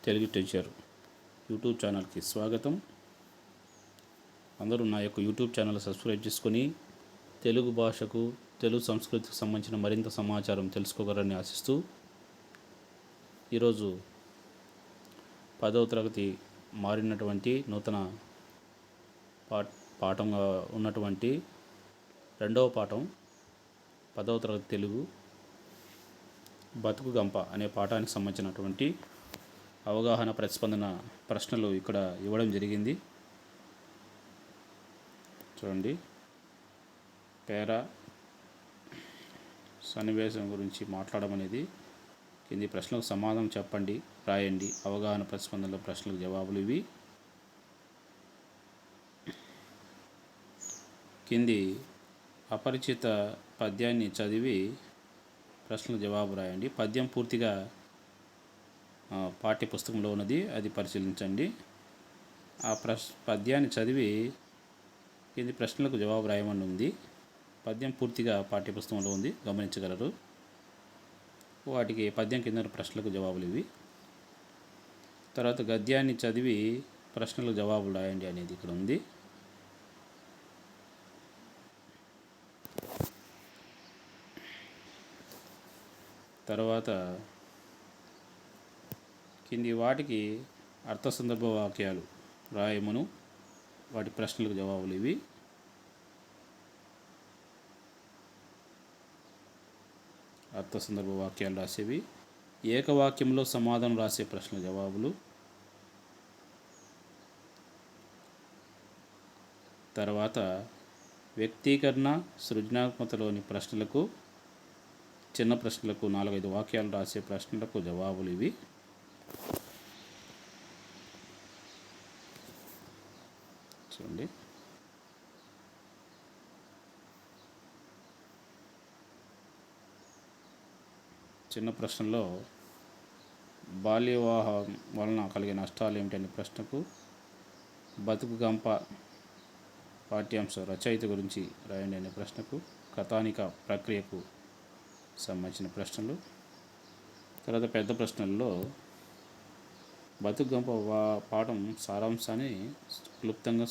Telugu teacher YouTube ఛానల్కి స్వాగతం. అందరూ నా యొక్క యూట్యూబ్ ఛానల్ సబ్స్క్రైబ్ చేసుకొని తెలుగు భాషకు, తెలుగు సంస్కృతికి సంబంధించిన మరింత సమాచారం తెలుసుకోగలరని ఆశిస్తూ ఈరోజు 10వ తరగతి మారినటువంటి నూతన పాఠంగా ఉన్నటువంటి రెండవ పాఠం 10వ తరగతి తెలుగు బతుకు గంప అనే పాఠానికి సంబంధించినటువంటి అవగాహన ప్రతిస్పందన ప్రశ్నలు ఇక్కడ ఇవ్వడం జరిగింది. చూడండి, పేరా సన్నివేశం గురించి మాట్లాడడం అనేది కింది ప్రశ్నలకు సమాధానం చెప్పండి, రాయండి. అవగాహన ప్రతిస్పందనలో ప్రశ్నలకు జవాబులు ఇవి. కింది అపరిచిత పద్యాన్ని చదివి ప్రశ్నలకు జవాబు రాయండి. పద్యం పూర్తిగా పాఠ్య పుస్తకంలో ఉన్నది, అది పరిశీలించండి. ఆ పద్యాన్ని చదివి కింది ప్రశ్నలకు జవాబు రాయమని ఉంది. పద్యం పూర్తిగా పాఠ్యపుస్తకంలో ఉంది, గమనించగలరు. వాటికి పద్యం కింద ప్రశ్నలకు జవాబులు ఇవి. తర్వాత గద్యాన్ని చదివి ప్రశ్నలకు జవాబులు రాయండి అనేది ఇక్కడ ఉంది. తర్వాత కింది వాటికి అర్థ సందర్భ వాక్యాలు రాయమను, వాటి ప్రశ్నలకు జవాబులు ఇవి. అర్థ సందర్భ వాక్యాలు రాసేవి. ఏకవాక్యంలో సమాధానం రాసే ప్రశ్నల జవాబులు. తర్వాత వ్యక్తీకరణ సృజనాత్మకతలోని ప్రశ్నలకు, చిన్న ప్రశ్నలకు 4-5 వాక్యాలు రాసే ప్రశ్నలకు జవాబులు ఇవి. చూడండి, చిన్న ప్రశ్నలో బాల్య వివాహం వలన కలిగే నష్టాలు ఏమిటనే ప్రశ్నకు బతుకు గంప పాఠ్యాంశం రచయిత గురించి రాయండి అనే ప్రశ్నకు కథానిక ప్రక్రియకు సంబంధించిన ప్రశ్నలు. తర్వాత పెద్ద ప్రశ్నల్లో బతుకు గంప పాఠం సారాంశాన్ని క్లుప్తంగా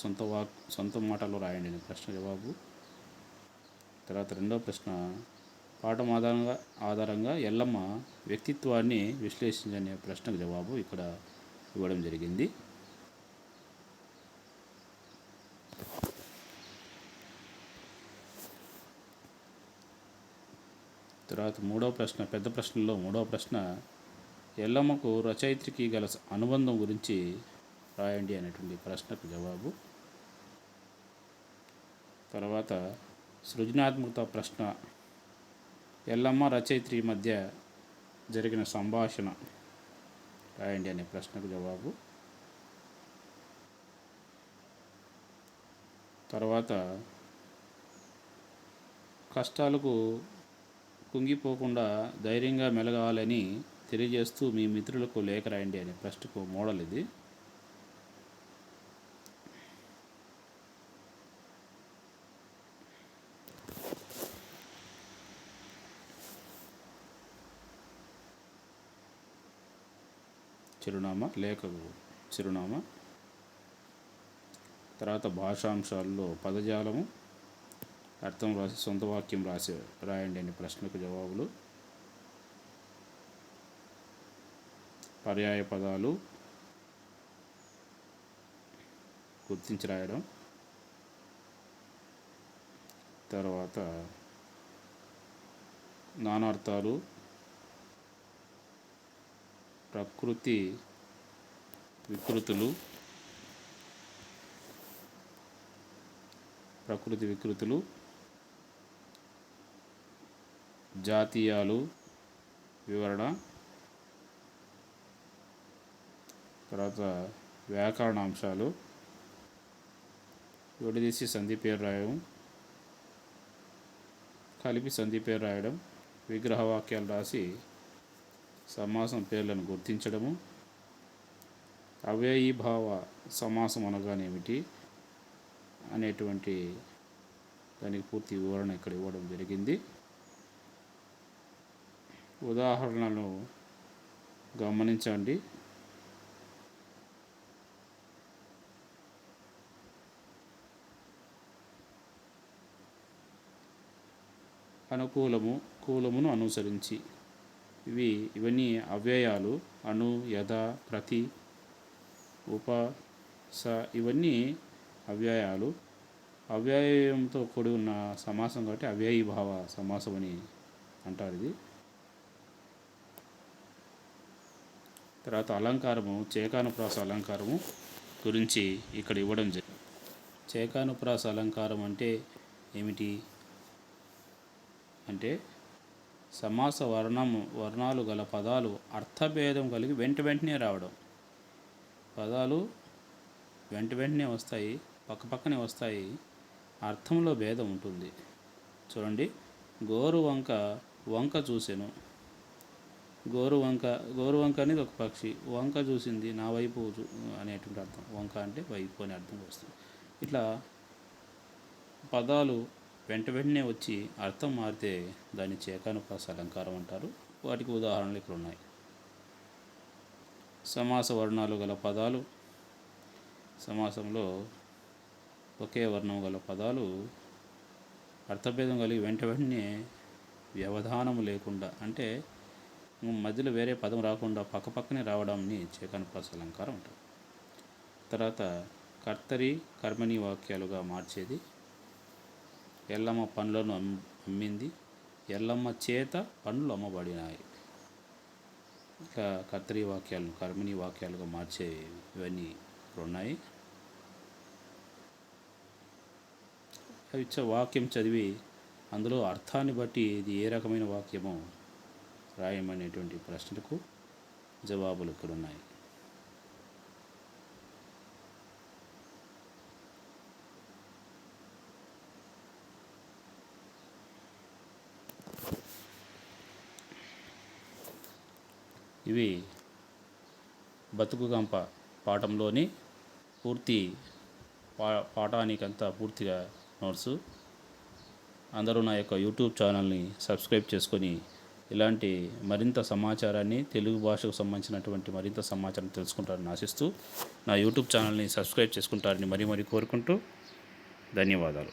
సొంత మాటల్లో రాయండి అనే ప్రశ్న జవాబు. తర్వాత రెండవ ప్రశ్న పాఠం ఆధారంగా ఎల్లమ్మ వ్యక్తిత్వాన్ని విశ్లేషించనే ప్రశ్నకు జవాబు ఇక్కడ ఇవ్వడం జరిగింది. తర్వాత మూడవ ప్రశ్న, పెద్ద ప్రశ్నలో మూడవ ప్రశ్న ఎల్లమ్మకు రచయిత్రికి గల అనుబంధం గురించి రాయండి అనేటువంటి ప్రశ్నకు జవాబు. తర్వాత సృజనాత్మకత ప్రశ్న, ఎల్లమ్మ రచయిత్రి మధ్య జరిగిన సంభాషణ రాయండి అనే ప్రశ్నకు జవాబు. తర్వాత కష్టాలకు కుంగిపోకుండా ధైర్యంగా మెలగాలని తెలియజేస్తూ మీ మిత్రులకు లేఖ రాయండి అనే ప్రశ్నకు మోడల్ ఇది. చిరునామా, లేఖకు చిరునామా. తర్వాత భాషాంశాల్లో పదజాలము, అర్థం రాసి సొంత వాక్యం రాయండి అనే ప్రశ్నకు జవాబులు. పర్యాయ పదాలు గుర్తించి రాయడం. తర్వాత నానార్థాలు, ప్రకృతి వికృతులు, జాతీయాలు వివరణ. తర్వాత వ్యాకరణాంశాలు, విడదీసి సంధి పేరు రాయడం, కలిపి సంధి పేరు రాయడం, విగ్రహ వాక్యాలు రాసి సమాసం పేర్లను గుర్తించడము, అవ్యయీభావ సమాసం అనగానేమిటి అనేటువంటి దానికి పూర్తి వివరణ ఇక్కడ ఇవ్వడం జరిగింది. ఉదాహరణలను గమనించండి. అనుకూలము, కూలమును అనుసరించి. ఇవన్నీ అవ్యయాలు. అను, యథ, ప్రతి, ఉప, స ఇవన్నీ అవ్యయాలు. అవ్యయంతో కూడి ఉన్న సమాసం కాబట్టి అవ్యయీభావ సమాసం అని అంటారు ఇది. తర్వాత అలంకారము, చేకానుప్రాస అలంకారము గురించి ఇక్కడ ఇవ్వడం జరిగింది. చేకానుప్రాస అలంకారం అంటే ఏమిటి అంటే సమాస వర్ణాలు గల పదాలు అర్థభేదం కలిగి వెంటనే రావడం. పదాలు వెంటనే వస్తాయి, పక్కపక్కనే వస్తాయి, అర్థంలో భేదం ఉంటుంది. చూడండి, గోరు వంక చూసెను. గోరువంక అనేది ఒక పక్షి. వంక చూసింది, నా వైపు అనేటువంటి అర్థం. వంక అంటే వైపు అనే అర్థం వస్తుంది. ఇట్లా పదాలు వెంటనే వచ్చి అర్థం మారితే దాన్ని చేకానుప్రాస అలంకారం అంటారు. వాటికి ఉదాహరణలు ఇక్కడ ఉన్నాయి. సమాస వర్ణాలు గల పదాలు, సమాసంలో ఒకే వర్ణం గల పదాలు అర్థభేదం కలిగి వెంటనే వ్యవధానం లేకుండా, అంటే మధ్యలో వేరే పదం రాకుండా పక్కపక్కనే రావడాన్ని చేకానుప్రాస అలంకారం అంటారు. తర్వాత కర్తరి, కర్మణి వాక్యాలుగా మార్చేది. ఎల్లమ్మ పండ్లను అమ్మింది, ఎల్లమ్మ చేత పండ్లు అమ్మబడినాయి. ఇట్లా కర్తరి వాక్యాలను కర్మణి వాక్యాలుగా మార్చే ఇవన్నీ ఉన్నాయి. అవి వాక్యం చదివి అందులో అర్థాన్ని బట్టి ఇది ఏ రకమైన వాక్యమో రాయమనేటువంటి ప్రశ్నలకు జవాబులు ఇక్కడ ఉన్నాయి. ఇవి బతుకుగంప పాఠంలోని పూర్తి పాఠానికంతా పూర్తిగా నోట్సు. అందరూ నా యొక్క యూట్యూబ్ ఛానల్ని సబ్స్క్రైబ్ చేసుకొని ఇలాంటి మరింత సమాచారాన్ని, తెలుగు భాషకు సంబంధించినటువంటి మరింత సమాచారం తెలుసుకుంటారని ఆశిస్తూ నా యూట్యూబ్ ఛానల్ని సబ్స్క్రైబ్ చేసుకుంటారని మరీ కోరుకుంటూ ధన్యవాదాలు.